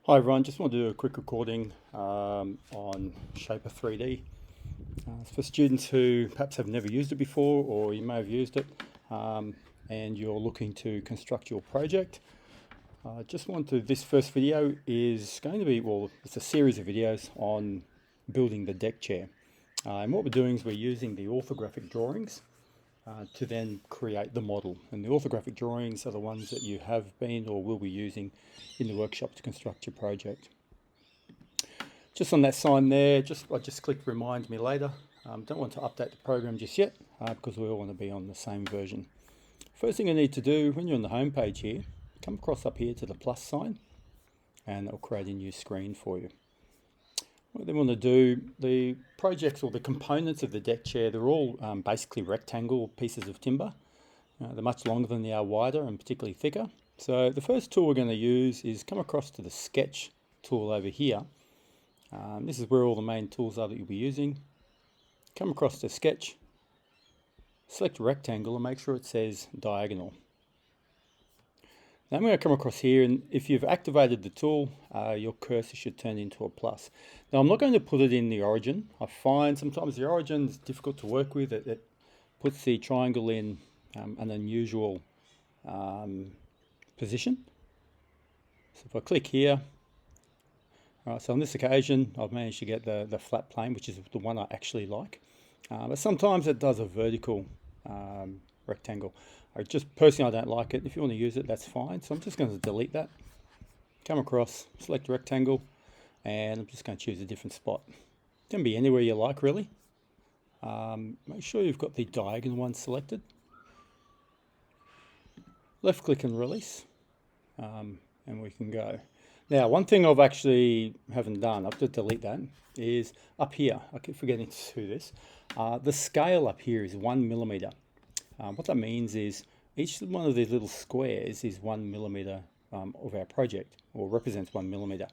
Hi everyone, just want to do a quick recording on Shaper 3D. It's for students who perhaps have never used it before, or you may have used it and you're looking to construct your project. This first video is going to be, it's a series of videos on building the deck chair. And what we're doing is we're using the orthographic drawings to then create the model. And the orthographic drawings are the ones that you have been or will be using in the workshop to construct your project. Just on that sign there, I just clicked remind me later. Don't want to update the program just yet because we all want to be on the same version. First thing you need to do when you're on the home page here, come across up here to the plus sign and it'll create a new screen for you. What they want to do, the projects or the components of the deck chair, they're all basically rectangle pieces of timber. They're much longer than they are wider and particularly thicker. So the first tool we're going to use is come across to the sketch tool over here. This is where all the main tools are that you'll be using. Come across to sketch, select rectangle and make sure it says diagonal. Now I'm going to come across here, and if you've activated the tool, your cursor should turn into a plus. Now I'm not going to put it in the origin. I find sometimes the origin is difficult to work with. It puts the triangle in an unusual position. So if I click here, all right, so on this occasion I've managed to get the flat plane, which is the one I actually like. But sometimes it does a vertical rectangle. Personally, I don't like it. If you want to use it, that's fine. So I'm just going to delete that. Come across, select rectangle, and I'm just going to choose a different spot. It can be anywhere you like, really. Make sure you've got the diagonal one selected. Left click and release, and we can go. Now, one thing I've actually haven't done, I've to delete that, is up here. I keep forgetting to do this. The scale up here is 1 millimeter. What that means is each one of these little squares is 1 millimeter of our project, or represents 1 millimeter.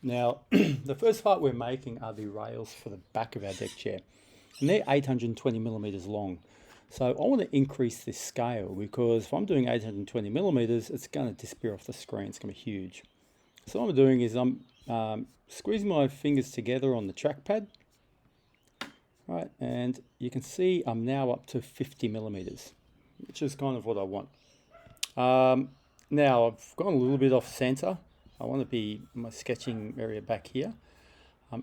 Now, the first part we're making are the rails for the back of our deck chair, and they're 820 millimeters long. So I want to increase this scale because if I'm doing 820 millimeters, it's going to disappear off the screen. It's going to be huge. So what I'm doing is I'm squeezing my fingers together on the trackpad. Right, and you can see I'm now up to 50 millimeters, which is kind of what I want. Now I've gone a little bit off center. I want to be my sketching area back here.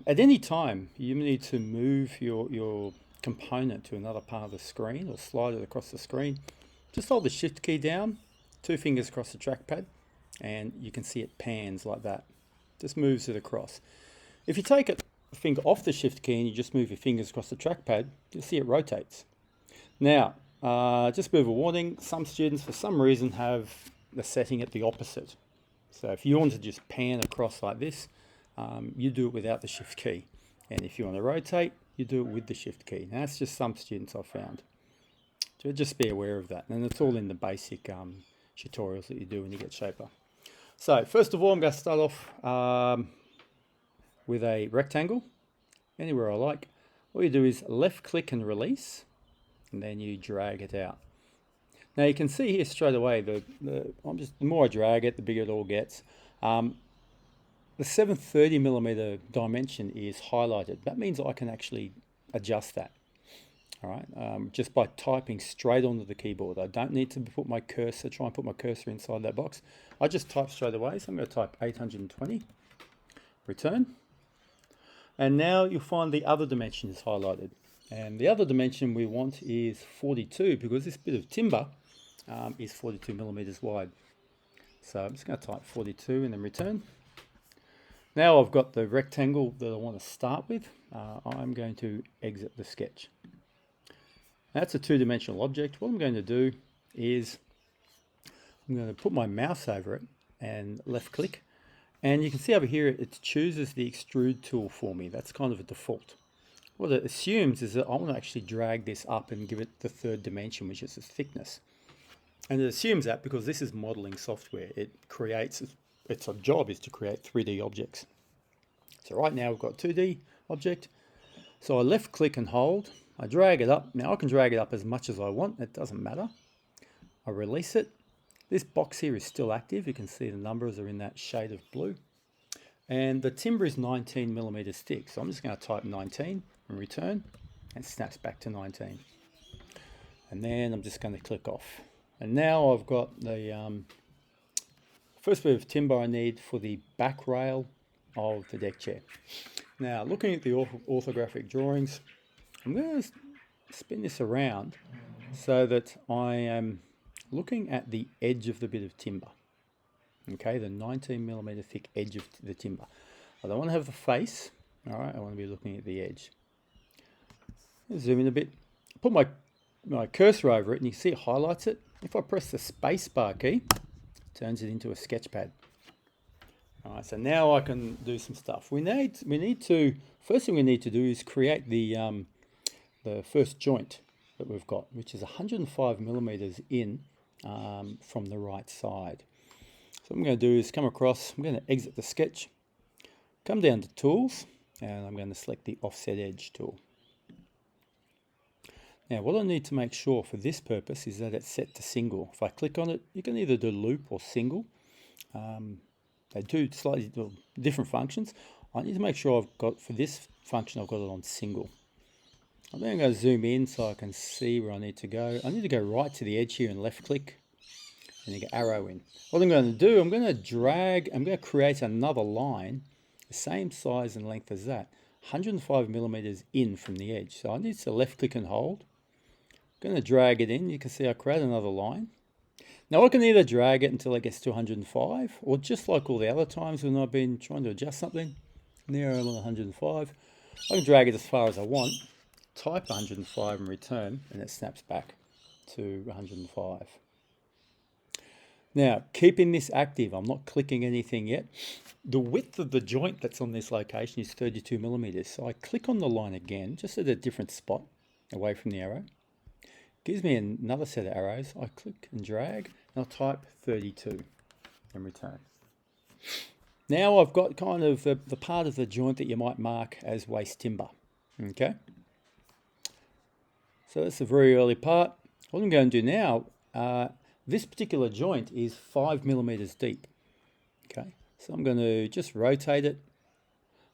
At any time, you need to move your component to another part of the screen or slide it across the screen. Just hold the shift key down, 2 fingers across the trackpad, and you can see it pans like that. Just moves it across. If you take it finger off the shift key and you just move your fingers across the trackpad, you'll see it rotates. Now, just a bit of a warning, some students for some reason have the setting at the opposite. So if you want to just pan across like this, you do it without the shift key. And if you want to rotate, you do it with the shift key. Now, that's just some students I've found. So just be aware of that. And it's all in the basic tutorials that you do when you get Shaper. So first of all, I'm going to start off with a rectangle, anywhere I like. All you do is left click and release, and then you drag it out. Now you can see here straight away, the more I drag it, the bigger it all gets. The 730 millimeter dimension is highlighted. That means I can actually adjust that. All right, just by typing straight onto the keyboard. I don't need to try and put my cursor inside that box. I just type straight away. So I'm going to type 820, return. And now you'll find the other dimension is highlighted. And the other dimension we want is 42 because this bit of timber is 42 millimeters wide. So I'm just going to type 42 and then return. Now I've got the rectangle that I want to start with. I'm going to exit the sketch. That's a 2-dimensional object. What I'm going to do is I'm going to put my mouse over it and left click. And you can see over here, it chooses the extrude tool for me. That's kind of a default. What it assumes is that I want to actually drag this up and give it the 3rd dimension, which is its thickness. And it assumes that because this is modeling software. Its job is to create 3D objects. So right now we've got 2D object. So I left click and hold. I drag it up. Now I can drag it up as much as I want. It doesn't matter. I release it. This box here is still active. You can see the numbers are in that shade of blue. and the timber is 19 millimeters thick. So I'm just going to type 19 and return, and it snaps back to 19. And then I'm just going to click off. And now I've got the first bit of timber I need for the back rail of the deck chair. Now, looking at the orthographic drawings, I'm going to spin this around so that I am looking at the edge of the bit of timber. Okay, the 19 millimeter thick edge of the timber. I don't want to have the face, all right, I want to be looking at the edge. Zoom in a bit, put my cursor over it, and you see it highlights it. If I press the space bar key, it turns it into a sketch pad. All right, so now I can do some stuff. We need to, first thing we need to do is create the first joint that we've got, which is 105 millimeters in from the right side. So what I'm going to do is come across, I'm going to exit the sketch, come down to tools, and I'm going to select the offset edge tool. Now what I need to make sure for this purpose is that it's set to single. If I click on it, you can either do loop or single. They do slightly different functions. I need to make sure I've got, for this function, I've got it on single. I'm then going to zoom in so I can see where I need to go. I need to go right to the edge here and left click, and then get arrow in. What I'm going to do, I'm going to drag, I'm going to create another line, the same size and length as that, 105 millimeters in from the edge. So I need to left click and hold. I'm going to drag it in. You can see I create another line. Now I can either drag it until it gets to 105, or just like all the other times when I've been trying to adjust something, there I'm on 105. I can drag it as far as I want, type 105 and return, and it snaps back to 105. Now, keeping this active, I'm not clicking anything yet. The width of the joint that's on this location is 32 millimeters. So I click on the line again, just at a different spot, away from the arrow. Gives me another set of arrows. I click and drag, and I'll type 32 and return. Now I've got kind of the part of the joint that you might mark as waste timber. Okay. So that's the very early part. What I'm going to do now, this particular joint is 5 millimeters deep. Okay, so I'm going to just rotate it.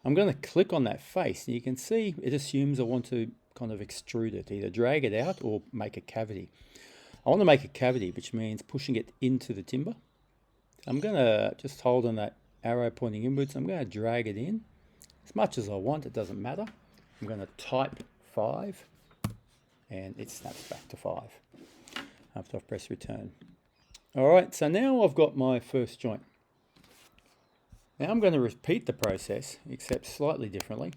I'm going to click on that face, and you can see it assumes I want to kind of extrude it, either drag it out or make a cavity. I want to make a cavity, which means pushing it into the timber. I'm going to just hold on that arrow pointing inwards. I'm going to drag it in as much as I want, it doesn't matter. I'm going to type 5, and it snaps back to 5 after I've pressed return. All right, so now I've got my first joint. Now I'm going to repeat the process, except slightly differently.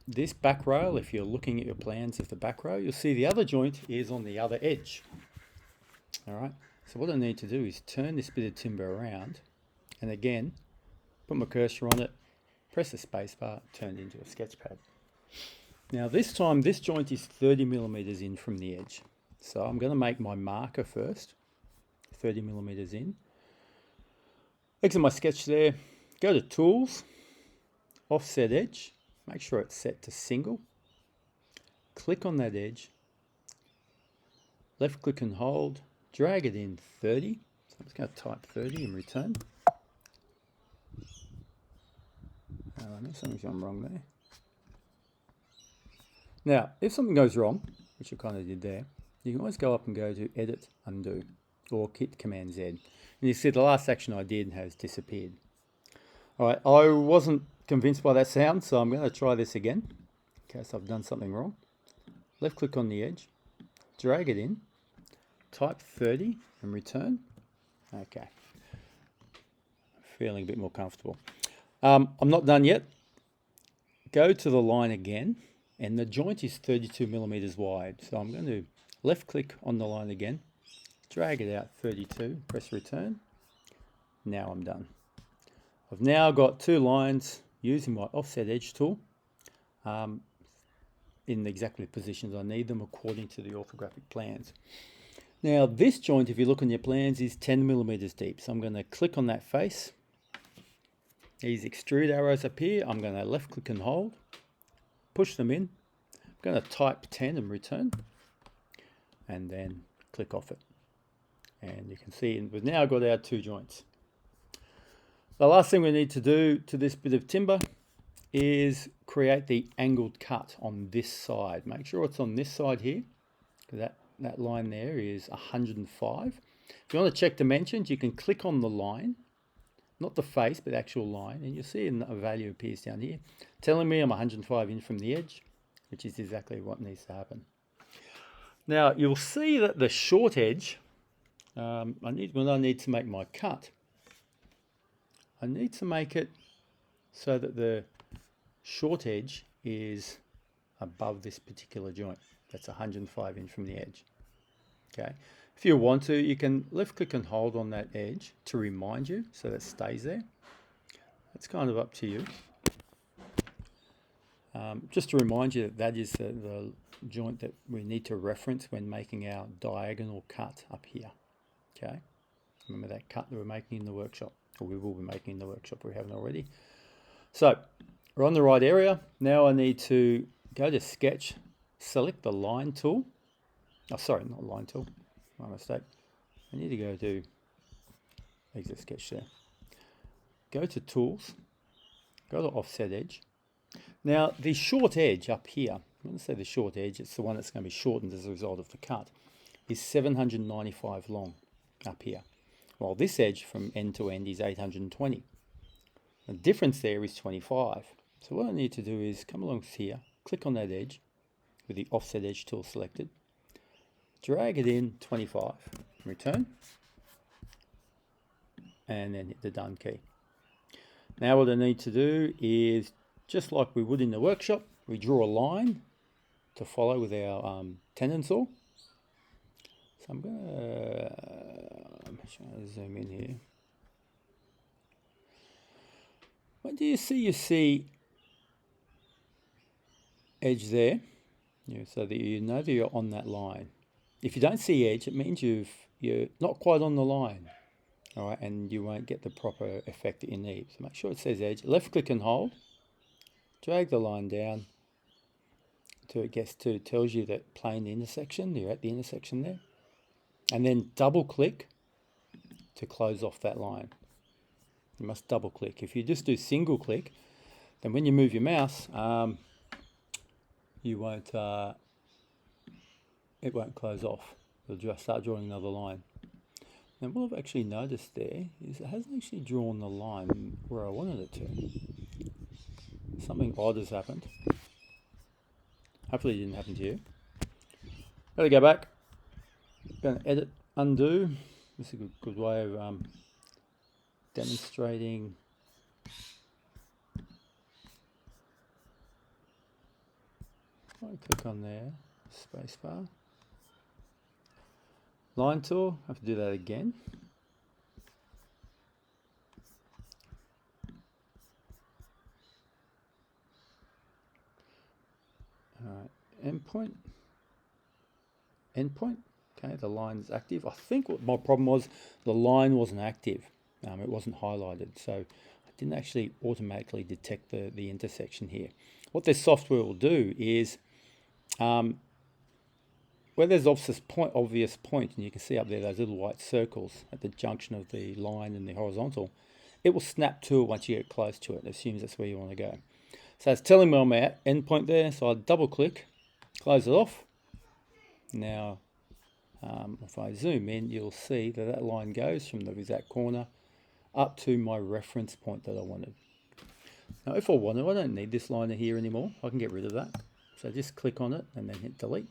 This back rail, if you're looking at your plans of the back rail, you'll see the other joint is on the other edge. All right, so what I need to do is turn this bit of timber around, and again, put my cursor on it, press the space bar, turn it into a sketch pad. Now this time, this joint is 30 millimeters in from the edge. So I'm going to make my marker first, 30 millimeters in. Exit my sketch there, go to Tools, Offset Edge, make sure it's set to single. Click on that edge, left click and hold, drag it in 30. So I'm just going to type 30 and return. I know something's gone wrong there. Now, if something goes wrong, which I kind of did there, you can always go up and go to Edit, Undo, or hit Command Z. And you see the last action I did has disappeared. All right, I wasn't convinced by that sound, so I'm going to try this again, in case I've done something wrong. Left click on the edge, drag it in, type 30 and return. Okay, feeling a bit more comfortable. I'm not done yet. Go to the line again, and the joint is 32 millimeters wide. So I'm going to left click on the line again, drag it out 32, press return. Now I'm done. I've now got two lines using my offset edge tool in exactly the positions I need them according to the orthographic plans. Now this joint, if you look on your plans, is 10 millimeters deep. So I'm going to click on that face. These extrude arrows appear. I'm going to left click and hold, push them in. I'm going to type 10 and return, and then click off it. And you can see we've now got our two joints. The last thing we need to do to this bit of timber is create the angled cut on this side. Make sure it's on this side here, because that line there is 105. If you want to check dimensions, you can click on the line, not the face, but the actual line, and you'll see a value appears down here, telling me I'm 105 in from the edge, which is exactly what needs to happen. Now, you'll see that the short edge, when I need to make my cut, I need to make it so that the short edge is above this particular joint. That's 105 in from the edge. Okay. If you want to, you can left click and hold on that edge to remind you so that it stays there. It's kind of up to you. Just to remind you that that is the joint that we need to reference when making our diagonal cut up here. Okay. Remember that cut that we're making in the workshop, or we will be making in the workshop if we haven't already. So we're on the right area. Now I need to go to Sketch, select the line tool. Oh, sorry, not line tool. My mistake. I need to go to Exit Sketch there. Go to Tools. Go to Offset Edge. Now the short edge up here, when I say the short edge, it's the one that's going to be shortened as a result of the cut, is 795 long up here. While this edge from end to end is 820. The difference there is 25. So what I need to do is come along here, click on that edge with the Offset Edge tool selected, drag it in 25, return, and then hit the Done key. Now what I need to do is, just like we would in the workshop, we draw a line to follow with our tendon saw. So I'm going to zoom in here. When do you see edge there? So that you know that you're on that line. If you don't see edge, it means you're not quite on the line, all right, and you won't get the proper effect that you need. So make sure it says edge. Left click and hold. Drag the line down until it gets to, tells you that plane intersection. You're at the intersection there, and then double click to close off that line. You must double click. If you just do single click, then when you move your mouse, you won't. It won't close off. It'll just start drawing another line. Now what I've actually noticed there is it hasn't actually drawn the line where I wanted it to. Something odd has happened. Hopefully it didn't happen to you. Gotta go back. Gonna edit, undo. This is a good way of demonstrating. I click on there, spacebar. Line tool, I have to do that again. Endpoint. Okay, the line is active. I think what my problem was, the line wasn't active. It wasn't highlighted, so I didn't actually automatically detect the intersection here. What this software will do is, where there's obvious point, and you can see up there those little white circles at the junction of the line and the horizontal, it will snap to it once you get close to it. It assumes that's where you want to go. So it's telling me I'm at endpoint there, so I double click, close it off. Now, if I zoom in, you'll see that that line goes from the exact corner up to my reference point that I wanted. Now, if I wanted, I don't need this line here anymore. I can get rid of that. So just click on it and then hit delete.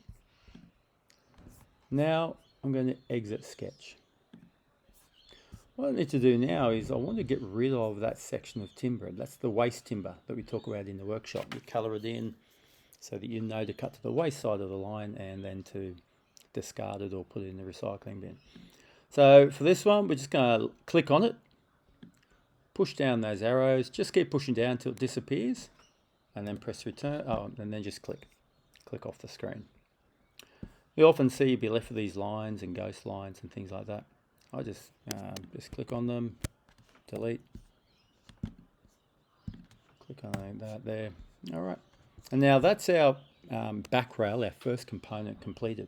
Now I'm going to exit Sketch. What I need to do now is I want to get rid of that section of timber. That's the waste timber that we talk about in the workshop. You colour it in so that you know to cut to the waste side of the line and then to discard it or put it in the recycling bin. So for this one, we're just going to click on it, push down those arrows, just keep pushing down until it disappears, and then press return, and then just click off the screen. You often see you'll be left with these lines and ghost lines and things like that. I just click on them, delete, click on that there. All right, and now that's our back rail, our first component completed.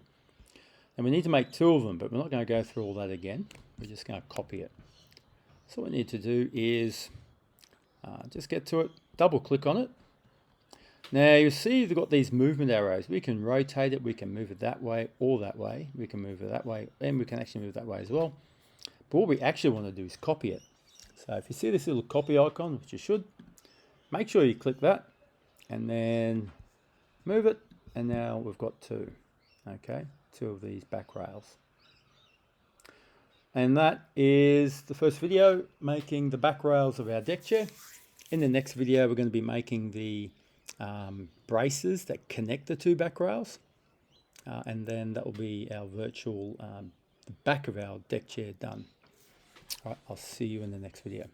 And we need to make two of them, but we're not going to go through all that again. We're just going to copy it. So what we need to do is just get to it, double click on it. Now you see they've got these movement arrows. We can rotate it, we can move it that way or that way. We can move it that way, and we can actually move it that way as well. But what we actually want to do is copy it. So if you see this little copy icon, which you should, make sure you click that and then move it. And now we've got two of these back rails. And that is the first video, making the back rails of our deck chair. In the next video, we're going to be making the braces that connect the two back rails. And then that will be our virtual, the back of our deck chair done. All right, I'll see you in the next video.